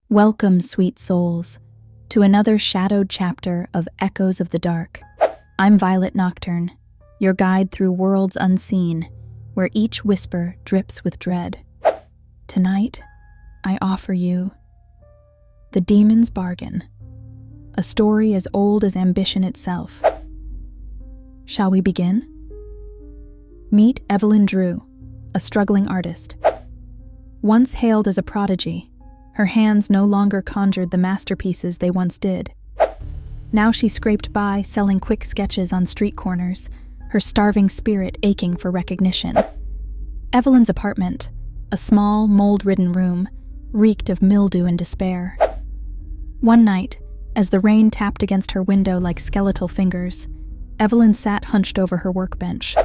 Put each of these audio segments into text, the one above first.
Welcome, sweet souls, to another shadowed chapter of Echoes of the Dark. I'm Violet Nocturne, your guide through worlds unseen, where each whisper drips with dread. Tonight, I offer you The Demon's Bargain, a story as old as ambition itself. Shall we begin? Meet Evelyn Drew, a struggling artist. Once hailed as a prodigy, her hands no longer conjured the masterpieces they once did. Now she scraped by, selling quick sketches on street corners, her starving spirit aching for recognition. Evelyn's apartment, a small, mold-ridden room, reeked of mildew and despair. One night, as the rain tapped against her window like skeletal fingers, Evelyn sat hunched over her workbench.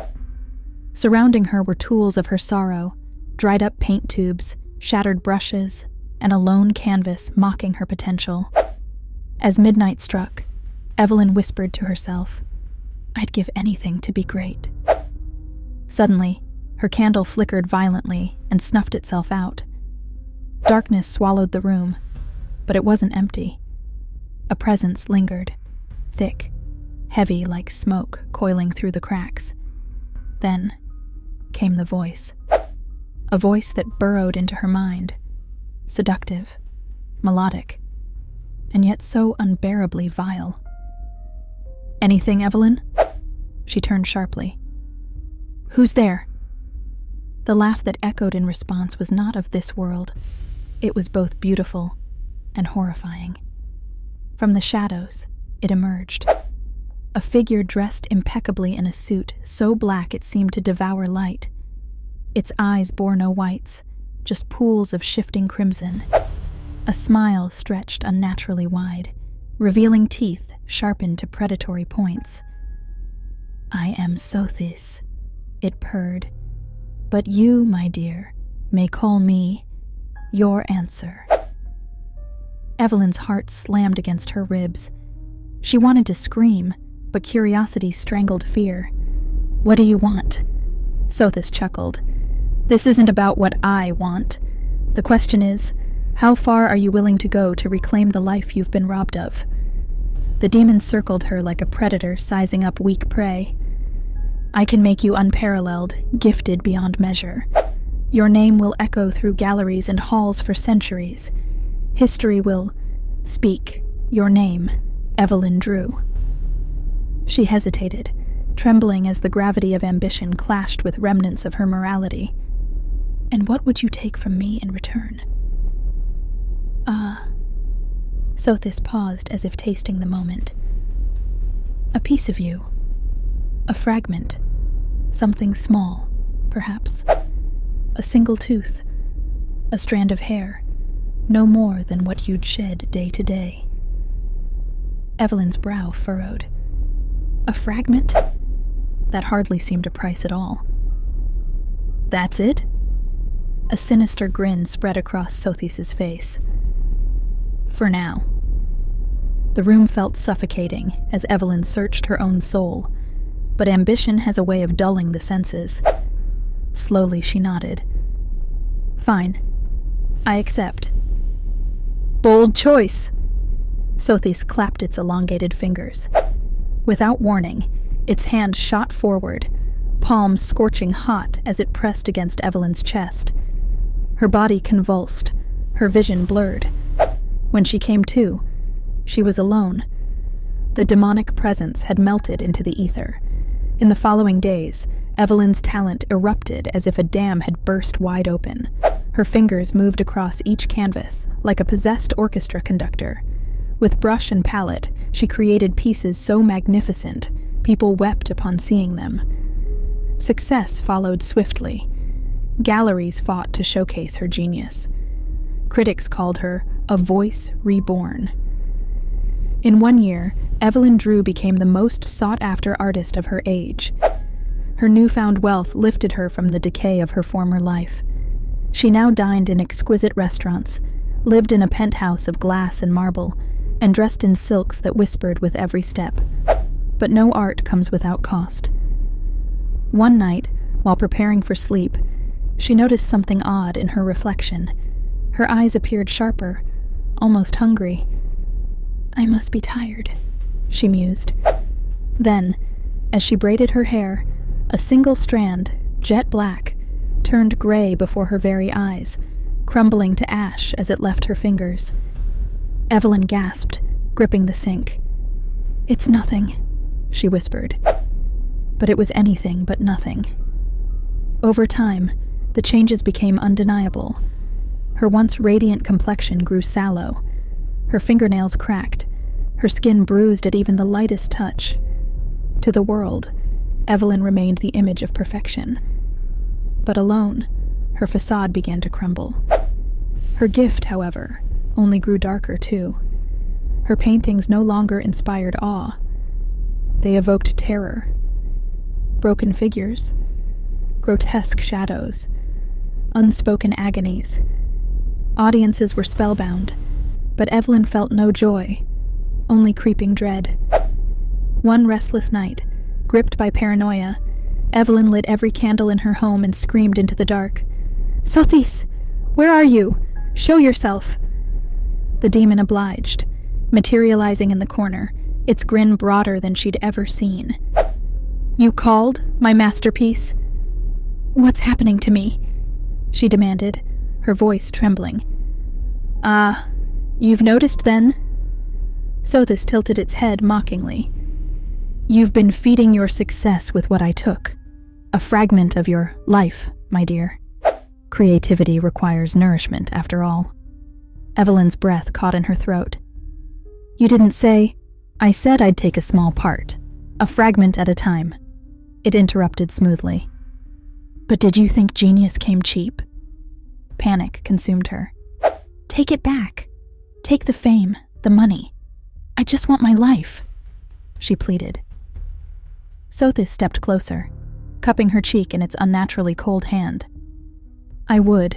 Surrounding her were tools of her sorrow, dried-up paint tubes, shattered brushes, and a lone canvas mocking her potential. As midnight struck, Evelyn whispered to herself, "I'd give anything to be great." Suddenly, her candle flickered violently and snuffed itself out. Darkness swallowed the room, but it wasn't empty. A presence lingered, thick, heavy like smoke coiling through the cracks. Then came the voice. A voice that burrowed into her mind, seductive, melodic, and yet so unbearably vile. "Anything, Evelyn?" She turned sharply. "Who's there?" The laugh that echoed in response was not of this world. It was both beautiful and horrifying. From the shadows, it emerged. A figure dressed impeccably in a suit so black it seemed to devour light. Its eyes bore no whites, just pools of shifting crimson. A smile stretched unnaturally wide, revealing teeth sharpened to predatory points. "I am Sothis," it purred, "but you, my dear, may call me your answer." Evelyn's heart slammed against her ribs. She wanted to scream, but curiosity strangled fear. "What do you want?" Sothis chuckled. "This isn't about what I want. The question is, how far are you willing to go to reclaim the life you've been robbed of?" The demon circled her like a predator sizing up weak prey. "I can make you unparalleled, gifted beyond measure. Your name will echo through galleries and halls for centuries. History will speak your name, Evelyn Drew." She hesitated, trembling as the gravity of ambition clashed with remnants of her morality. "And what would you take from me in return?" Sothis paused as if tasting the moment. "A piece of you. A fragment. Something small, perhaps. A single tooth. A strand of hair. No more than what you'd shed day to day." Evelyn's brow furrowed. "A fragment? That hardly seemed a price at all." "That's it?" A sinister grin spread across Sothis's face. "For now." The room felt suffocating as Evelyn searched her own soul, but ambition has a way of dulling the senses. Slowly she nodded. "Fine. I accept." "Bold choice." Sothis clapped its elongated fingers. Without warning, its hand shot forward, palm scorching hot as it pressed against Evelyn's chest. Her body convulsed, her vision blurred. When she came to, she was alone. The demonic presence had melted into the ether. In the following days, Evelyn's talent erupted as if a dam had burst wide open. Her fingers moved across each canvas like a possessed orchestra conductor. With brush and palette, she created pieces so magnificent, people wept upon seeing them. Success followed swiftly. Galleries fought to showcase her genius. Critics called her a voice reborn. In 1 year, Evelyn Drew became the most sought-after artist of her age. Her newfound wealth lifted her from the decay of her former life. She now dined in exquisite restaurants, lived in a penthouse of glass and marble, and dressed in silks that whispered with every step. But no art comes without cost. One night, while preparing for sleep, she noticed something odd in her reflection. Her eyes appeared sharper, almost hungry. "I must be tired," she mused. Then, as she braided her hair, a single strand, jet black, turned gray before her very eyes, crumbling to ash as it left her fingers. Evelyn gasped, gripping the sink. "It's nothing," she whispered. But it was anything but nothing. Over time, the changes became undeniable. Her once radiant complexion grew sallow. Her fingernails cracked, her skin bruised at even the lightest touch. To the world, Evelyn remained the image of perfection. But alone, her facade began to crumble. Her gift, however, only grew darker too. Her paintings no longer inspired awe. They evoked terror. Broken figures, grotesque shadows, unspoken agonies. Audiences were spellbound, but Evelyn felt no joy, only creeping dread. One restless night, gripped by paranoia, Evelyn lit every candle in her home and screamed into the dark. "Sothis! Where are you? Show yourself!" The demon obliged, materializing in the corner, its grin broader than she'd ever seen. "You called, my masterpiece?" "What's happening to me?" she demanded, her voice trembling. "Ah, you've noticed then?" Sothis tilted its head mockingly. "You've been feeding your success with what I took. A fragment of your life, my dear. Creativity requires nourishment, after all." Evelyn's breath caught in her throat. "You didn't say—" "I said I'd take a small part, a fragment at a time," it interrupted smoothly. "But did you think genius came cheap?" Panic consumed her. "Take it back. Take the fame, the money. I just want my life," she pleaded. Sothis stepped closer, cupping her cheek in its unnaturally cold hand. "I would,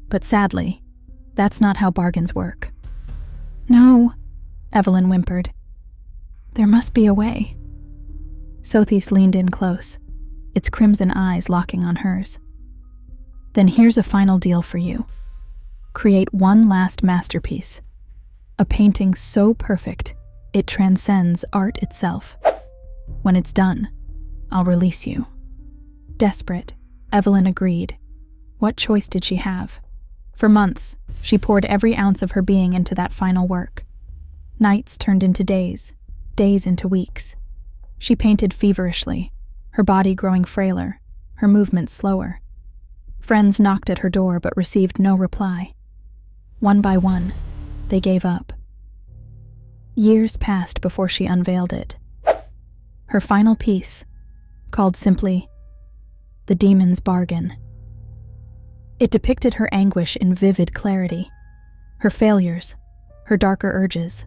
but sadly, that's not how bargains work." "No," Evelyn whimpered. "There must be a way." Sothis leaned in close, its crimson eyes locking on hers. "Then here's a final deal for you. Create one last masterpiece, a painting so perfect it transcends art itself. When it's done, I'll release you." Desperate, Evelyn agreed. What choice did she have? For months, she poured every ounce of her being into that final work. Nights turned into days, days into weeks. She painted feverishly, her body growing frailer, her movements slower. Friends knocked at her door but received no reply. One by one, they gave up. Years passed before she unveiled it. Her final piece, called simply The Demon's Bargain. It depicted her anguish in vivid clarity, her failures, her darker urges,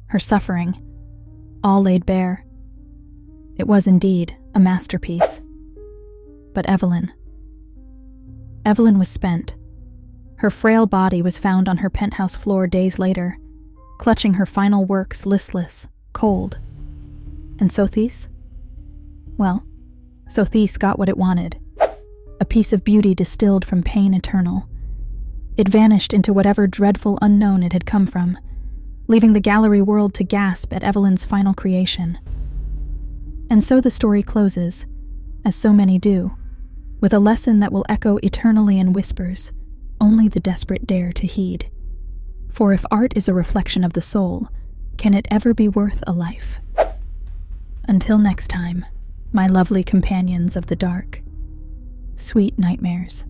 her suffering, all laid bare. It was indeed a masterpiece. But Evelyn was spent. Her frail body was found on her penthouse floor days later, clutching her final works listless, cold. And Sothis? Well, Sothis got what it wanted. A piece of beauty distilled from pain eternal. It vanished into whatever dreadful unknown it had come from, leaving the gallery world to gasp at Evelyn's final creation. And so the story closes, as so many do, with a lesson that will echo eternally in whispers only the desperate dare to heed. For if art is a reflection of the soul, can it ever be worth a life? Until next time, my lovely companions of the dark, sweet nightmares.